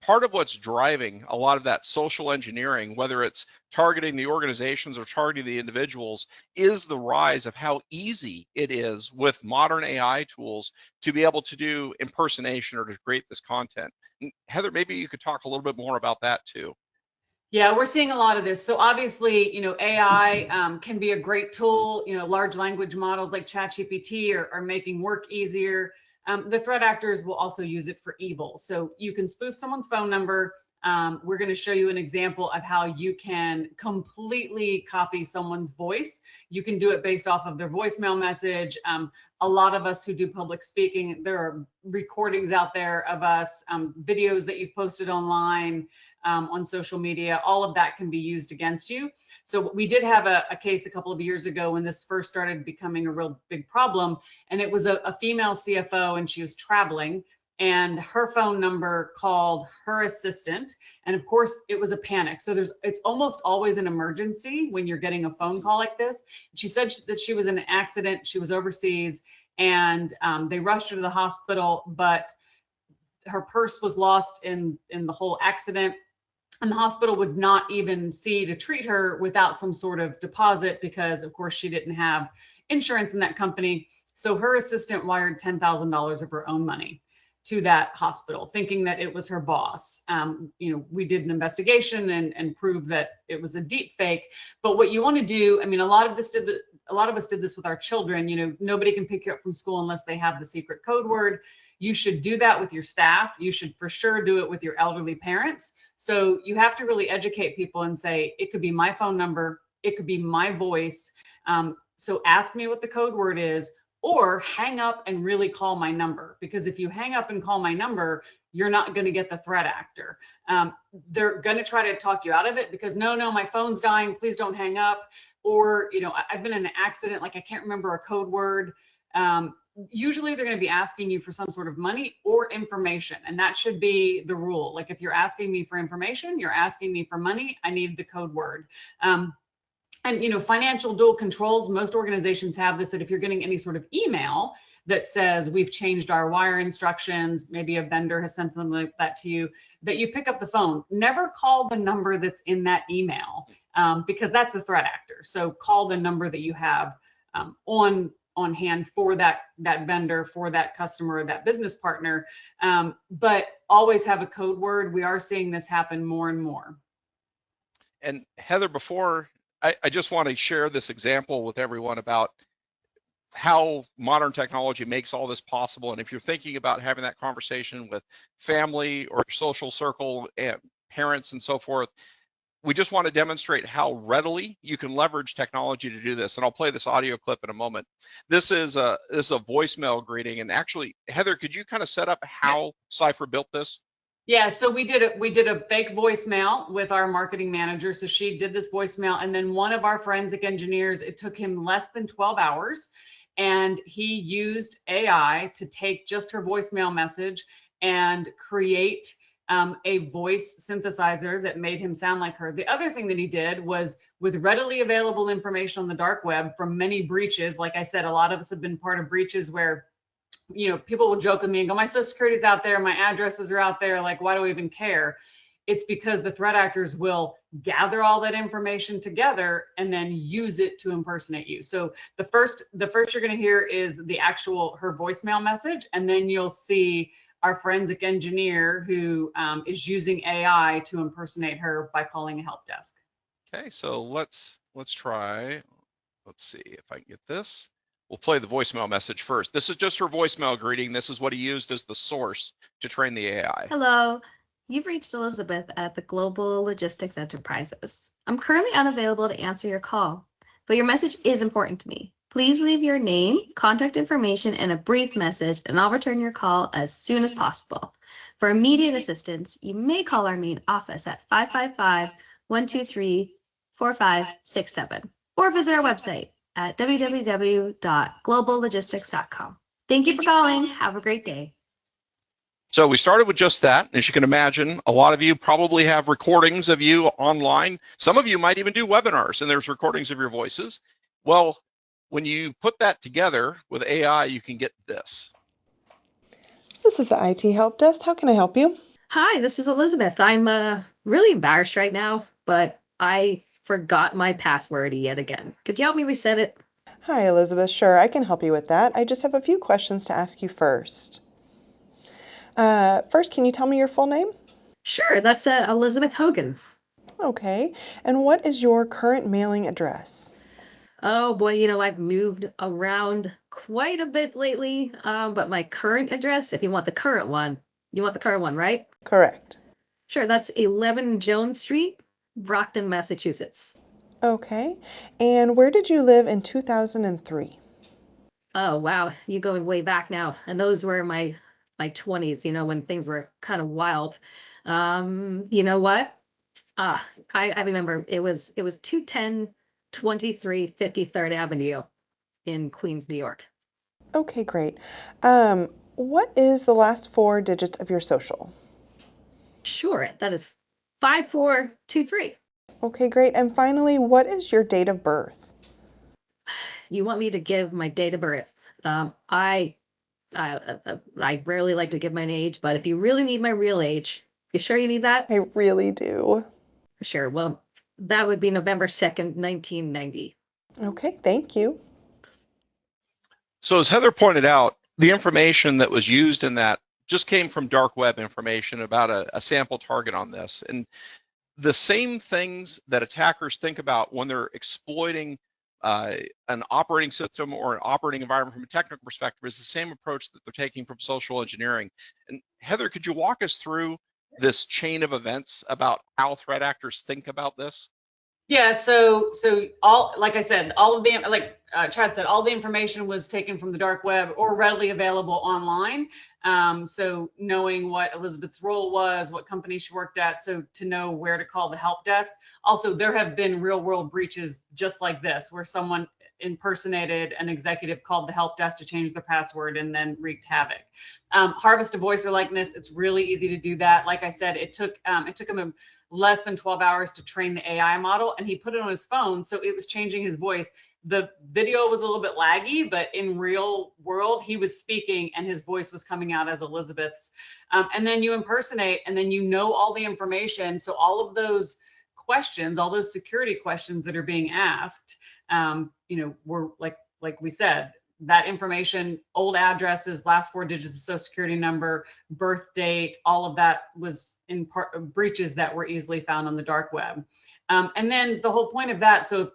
part of what's driving a lot of that social engineering, whether it's targeting the organizations or targeting the individuals, is the rise of how easy it is with modern AI tools to be able to do impersonation or to create this content. And Heather, maybe you could talk a little bit more about that too. Yeah, we're seeing a lot of this. So obviously, AI can be a great tool. Large language models like ChatGPT are making work easier. The threat actors will also use it for evil. So you can spoof someone's phone number. We're going to show you an example of how you can completely copy someone's voice. You can do it based off of their voicemail message. A lot of us who do public speaking, there are recordings out there of us, videos that you've posted online, on social media. All of that can be used against you. So we did have a case a couple of years ago when this first started becoming a real big problem. And it was a female CFO, and she was traveling, and her phone number called her assistant. And of course it was a panic. So it's almost always an emergency when you're getting a phone call like this. She said that she was in an accident. She was overseas, and they rushed her to the hospital, but her purse was lost in the whole accident. And the hospital would not even see to treat her without some sort of deposit, because of course she didn't have insurance in that company. So her assistant wired $10,000 of her own money to that hospital, thinking that it was her boss. We did an investigation and proved that it was a deep fake. But what you want to do, a lot of us did this with our children. Nobody can pick you up from school unless they have the secret code word. You should do that with your staff. You should for sure do it with your elderly parents. So you have to really educate people and say, it could be my phone number, it could be my voice. So ask me what the code word is, or hang up and really call my number. Because if you hang up and call my number, you're not going to get the threat actor. They're going to try to talk you out of it because no, my phone's dying, please don't hang up. Or, I've been in an accident, like I can't remember a code word. Usually they're going to be asking you for some sort of money or information. And that should be the rule. Like if you're asking me for information, you're asking me for money, I need the code word. And financial dual controls, most organizations have this, that if you're getting any sort of email that says we've changed our wire instructions, maybe a vendor has sent something like that to you, that you pick up the phone. Never call the number that's in that email, because that's a threat actor. So call the number that you have on hand for that vendor, for that customer, or that business partner. But always have a code word. We are seeing this happen more and more. And Heather, before I just want to share this example with everyone about how modern technology makes all this possible. And if you're thinking about having that conversation with family or social circle and parents and so forth, we just want to demonstrate how readily you can leverage technology to do this. And I'll play this audio clip in a moment. This is a voicemail greeting. And actually, Heather, could you kind of set up how CYPFER built this? Yeah, so we did a fake voicemail with our marketing manager. So she did this voicemail, and then one of our forensic engineers, it took him less than 12 hours, and he used AI to take just her voicemail message and create a voice synthesizer that made him sound like her. The other thing that he did was, with readily available information on the dark web from many breaches, like I said, a lot of us have been part of breaches where people will joke with me and go, my social security's out there, my addresses are out there, like, why do we even care? It's because the threat actors will gather all that information together and then use it to impersonate you. So the first you're going to hear is her voicemail message, and then you'll see our forensic engineer who is using AI to impersonate her by calling a help desk. Okay, so let's try. Let's see if I can get this. We'll play the voicemail message first. This is just her voicemail greeting. This is what he used as the source to train the AI. Hello, you've reached Elizabeth at the Global Logistics Enterprises. I'm currently unavailable to answer your call, but your message is important to me. Please leave your name, contact information, and a brief message, and I'll return your call as soon as possible. For immediate assistance, you may call our main office at 555-123-4567 or visit our website at www.globallogistics.com. Thank you for calling. Have a great day. So we started with just that. As you can imagine, a lot of you probably have recordings of you online. Some of you might even do webinars, and there's recordings of your voices. Well, when you put that together with AI, you can get this. This is the IT Help Desk. How can I help you? Hi, this is Elizabeth. I'm really embarrassed right now, but I forgot my password yet again. Could you help me reset it? Hi, Elizabeth. Sure, I can help you with that. I just have a few questions to ask you first. First, can you tell me your full name? Sure, that's Elizabeth Hogan. Okay. And what is your current mailing address? Oh boy, you know, I've moved around quite a bit lately, but my current address, if you want the current one, you want the current one, right? Correct. Sure, that's 11 Jones Street, Brockton, Massachusetts. Okay. And where did you live in 2003? Oh wow, you going way back now. And those were my 20s, you know, when things were kind of wild. You know what? Ah, I remember it was 210 23 53rd Avenue in Queens, New York. Okay, great. What is the last four digits of your social? Sure, that is 5423. Okay, great. And finally, what is your date of birth? You want me to give my date of birth? I rarely like to give my age, but if you really need my real age, you sure you need that? I really do. Sure. Well, that would be November 2nd, 1990. Okay, thank you. So as Heather pointed out, the information that was used in that just came from dark web information about a sample target on this. And the same things that attackers think about when they're exploiting an operating system or an operating environment from a technical perspective is the same approach that they're taking from social engineering. And Heather, could you walk us through this chain of events about how threat actors think about this? Yeah, so all, like I said, all of the, like Chad said, all the information was taken from the dark web or readily available online. So knowing what Elizabeth's role was, what company she worked at, so to know where to call the help desk. Also, there have been real world breaches just like this, where someone impersonated an executive, called the help desk to change their password, and then wreaked havoc. Harvest a voice or likeness, it's really easy to do that. Like I said, it took him less than 12 hours to train the AI model, and he put it on his phone, so it was changing his voice. The video was a little bit laggy, but in real world, he was speaking and his voice was coming out as Elizabeth's. And then you impersonate, and then you know all the information. So all of those questions, all those security questions that are being asked, were like we said, that information, old addresses, last four digits of social security number, birth date, all of that was in part of breaches that were easily found on the dark web. And then the whole point of that, so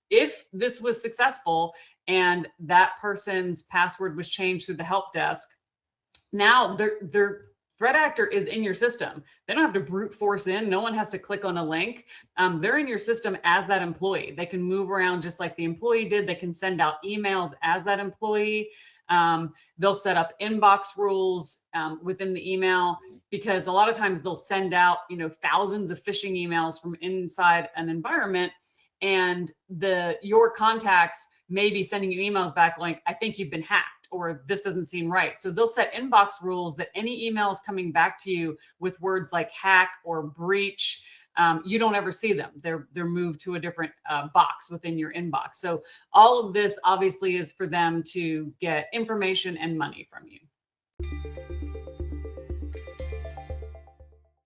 if this was successful and that person's password was changed through the help desk, now their threat actor is in your system. They don't have to brute force in. No one has to click on a link. They're in your system as that employee. They can move around just like the employee did. They can send out emails as that employee. They'll set up inbox rules within the email, because a lot of times they'll send out, thousands of phishing emails from inside an environment, and your contacts may be sending you emails back like, I think you've been hacked, or this doesn't seem right. So they'll set inbox rules that any emails coming back to you with words like hack or breach, you don't ever see them. They're moved to a different box within your inbox. So all of this obviously is for them to get information and money from you.